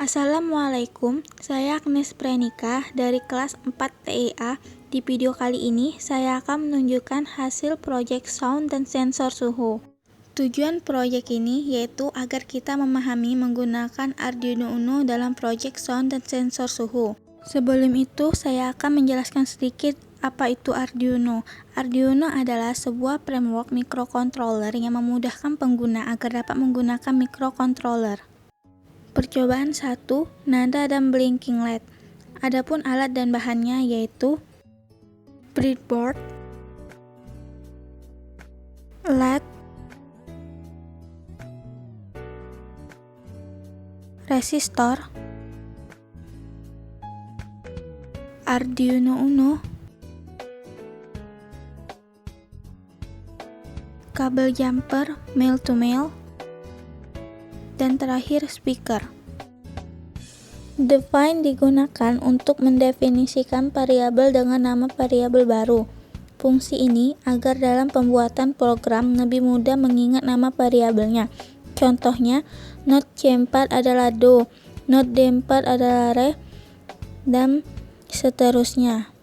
Assalamualaikum, saya Agnes Prenika dari kelas 4 TIA. Di video kali ini, saya akan menunjukkan hasil proyek sound dan sensor suhu. Tujuan proyek ini yaitu agar kita memahami menggunakan Arduino Uno dalam proyek sound dan sensor suhu. Sebelum itu, saya akan menjelaskan sedikit apa itu Arduino. Arduino adalah sebuah framework microcontroller yang memudahkan pengguna agar dapat menggunakan microcontroller. Percobaan 1, nada dan blinking LED. Adapun alat dan bahannya yaitu breadboard, LED, resistor, Arduino Uno, kabel jumper male to male, dan terakhir speaker. Define digunakan untuk mendefinisikan variabel dengan nama variabel baru. Fungsi ini agar dalam pembuatan program lebih mudah mengingat nama variabelnya. Contohnya, not C4 adalah Do, not D4 adalah Re, dan seterusnya.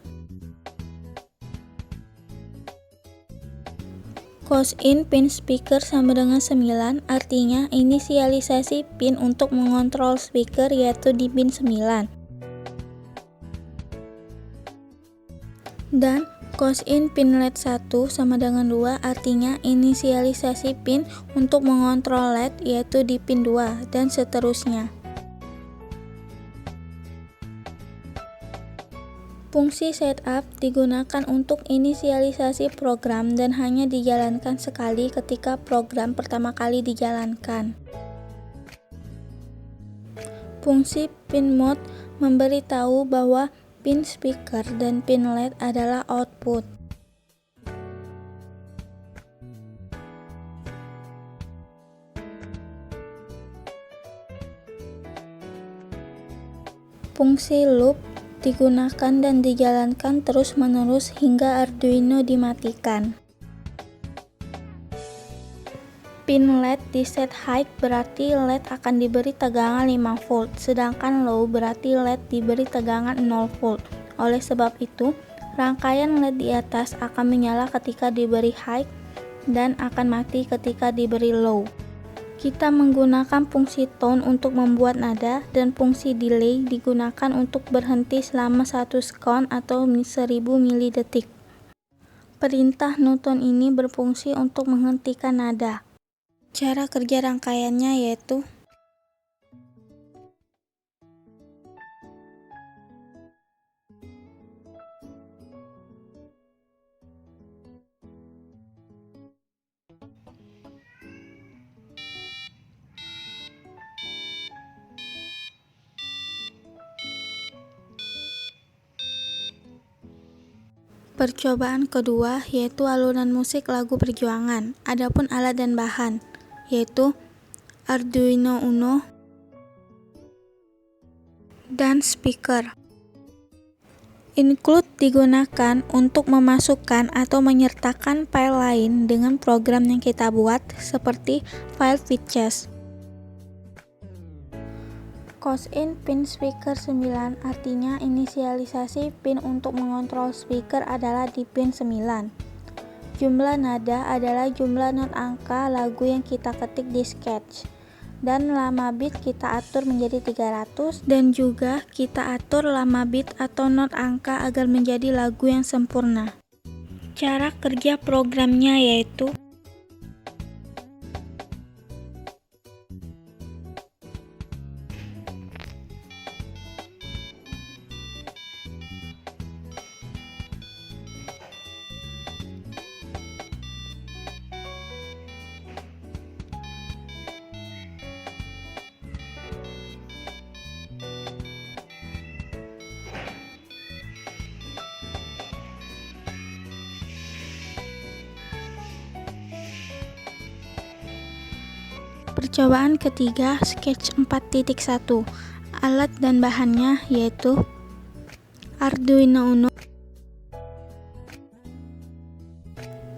Cosin pin speaker sama dengan 9, artinya inisialisasi pin untuk mengontrol speaker yaitu di pin 9. Dan cosin pin LED 1 sama dengan 2, artinya inisialisasi pin untuk mengontrol LED yaitu di pin 2, dan seterusnya. Fungsi setup digunakan untuk inisialisasi program dan hanya dijalankan sekali ketika program pertama kali dijalankan. Fungsi pin mode memberitahu bahwa pin speaker dan pin LED adalah output. Fungsi loop digunakan dan dijalankan terus-menerus hingga Arduino dimatikan. Pin LED di set high berarti LED akan diberi tegangan 5 volt, sedangkan low berarti LED diberi tegangan 0 volt. Oleh sebab itu, rangkaian LED di atas akan menyala ketika diberi high dan akan mati ketika diberi low. Kita menggunakan fungsi tone untuk membuat nada dan fungsi delay digunakan untuk berhenti selama 1 sekon atau 1000 milidetik. Perintah Newton ini berfungsi untuk menghentikan nada. Cara kerja rangkaiannya yaitu percobaan kedua yaitu alunan musik lagu perjuangan. Adapun alat dan bahan yaitu Arduino Uno dan speaker. Include digunakan untuk memasukkan atau menyertakan file lain dengan program yang kita buat seperti file features. Cosin pin speaker 9 artinya inisialisasi pin untuk mengontrol speaker adalah di pin 9. Jumlah nada adalah jumlah not angka lagu yang kita ketik di sketch. Dan lama bit kita atur menjadi 300 dan juga kita atur lama bit atau not angka agar menjadi lagu yang sempurna. Cara kerja programnya yaitu percobaan ketiga sketch 4.1. Alat dan bahannya yaitu Arduino Uno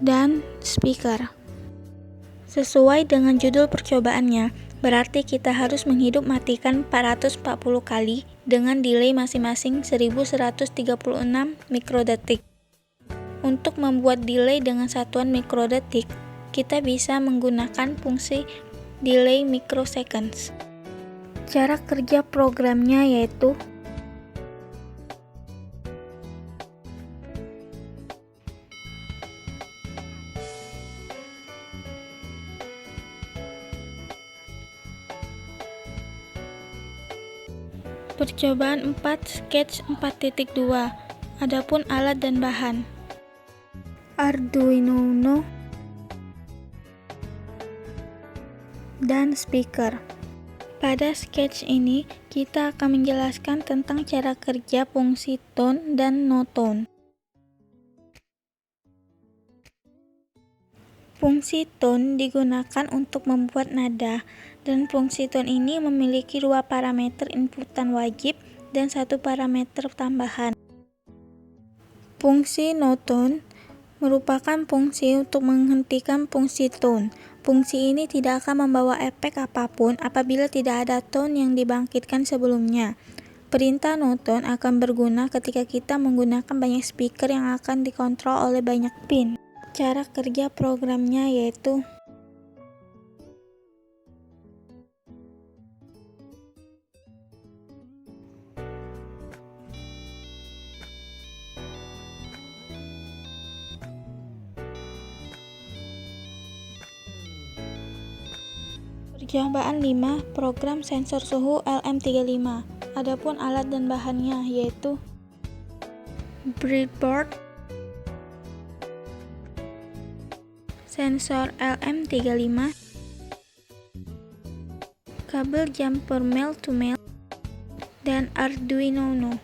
dan speaker. Sesuai dengan judul percobaannya, Berarti kita harus menghidup matikan 440 kali dengan delay masing-masing 1136 mikrodetik. Untuk membuat delay dengan satuan mikrodetik, kita bisa menggunakan fungsi delay microseconds. Cara kerja programnya yaitu percobaan 4 sketch 4.2. Adapun alat dan bahan: Arduino Uno dan speaker. Pada sketch ini, kita akan menjelaskan tentang cara kerja fungsi tone dan no tone. Fungsi tone digunakan untuk membuat nada, dan fungsi tone ini memiliki dua parameter inputan wajib dan satu parameter tambahan. Fungsi no tone merupakan fungsi untuk menghentikan fungsi tone. Fungsi ini tidak akan membawa efek apapun apabila tidak ada tone yang dibangkitkan sebelumnya. Perintah no tone akan berguna ketika kita menggunakan banyak speaker yang akan dikontrol oleh banyak pin. Cara kerja programnya yaitu percobaan 5, program sensor suhu LM35. Adapun alat dan bahannya yaitu breadboard, sensor LM35, kabel jumper male to male, dan Arduino Uno.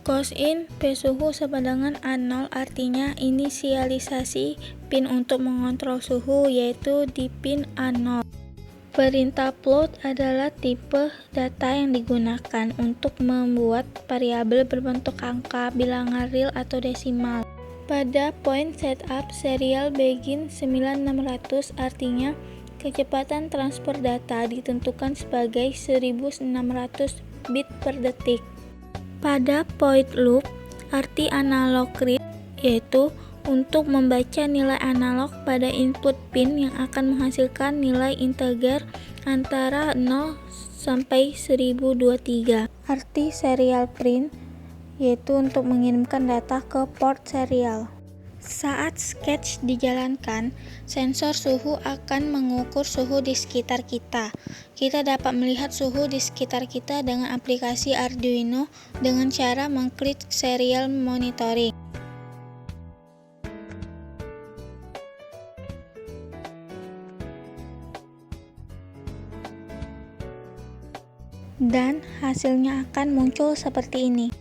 Cos-in P suhu sama dengan A0, artinya inisialisasi pin untuk mengontrol suhu yaitu di pin A0. Perintah float adalah tipe data yang digunakan untuk membuat variabel berbentuk angka, bilangan real atau desimal. Pada point setup serial begin 9600, artinya kecepatan transfer data ditentukan sebagai 1600 bit per detik. Pada point loop, arti analog read yaitu untuk membaca nilai analog pada input pin yang akan menghasilkan nilai integer antara 0 sampai 1023. Arti serial print yaitu untuk mengirimkan data ke port serial. Saat sketch dijalankan, sensor suhu akan mengukur suhu di sekitar kita. Kita dapat melihat suhu di sekitar kita dengan aplikasi Arduino dengan cara mengklik serial monitoring. Dan hasilnya akan muncul seperti ini.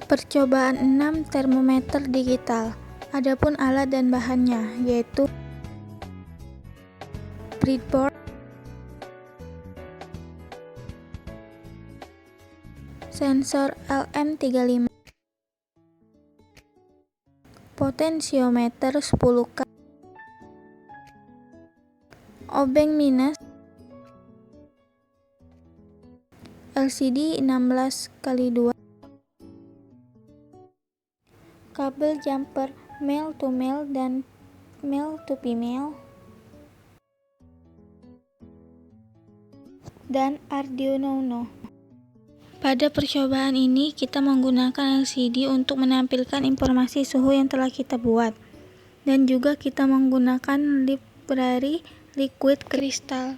Percobaan 6, termometer digital. Adapun alat dan bahannya yaitu breadboard, sensor LM35, potensiometer 10K, obeng minus, LCD 16x2, kabel jumper male to male dan male to female, dan Arduino Uno. Pada percobaan ini, kita menggunakan LCD untuk menampilkan informasi suhu yang telah kita buat. Dan juga kita menggunakan library liquid crystal.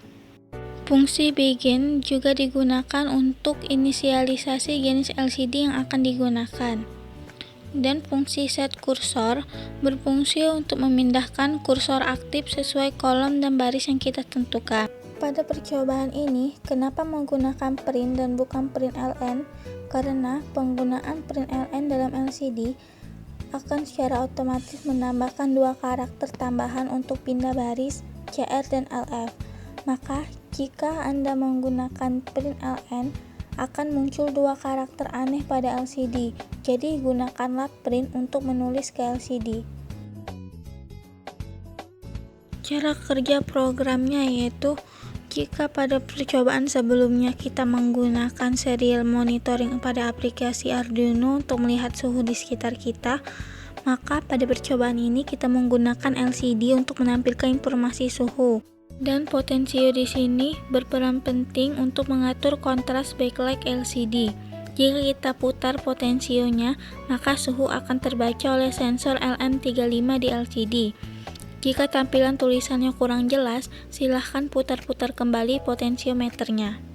Fungsi begin juga digunakan untuk inisialisasi jenis LCD yang akan digunakan. Dan fungsi set kursor berfungsi untuk memindahkan kursor aktif sesuai kolom dan baris yang kita tentukan. Pada percobaan ini, kenapa menggunakan print dan bukan print ln? Karena penggunaan print ln dalam LCD akan secara otomatis menambahkan dua karakter tambahan untuk pindah baris CR dan LF. Maka, jika Anda menggunakan print ln, akan muncul dua karakter aneh pada LCD. Jadi gunakanlah print untuk menulis ke LCD. Cara kerja programnya yaitu, jika pada percobaan sebelumnya kita menggunakan serial monitoring pada aplikasi Arduino untuk melihat suhu di sekitar kita, maka pada percobaan ini kita menggunakan LCD untuk menampilkan informasi suhu. Dan potensio di sini berperan penting untuk mengatur kontras backlight LCD. Jika kita putar potensionya, maka suhu akan terbaca oleh sensor LM35 di LCD. Jika tampilan tulisannya kurang jelas, silahkan putar-putar kembali potensiometernya.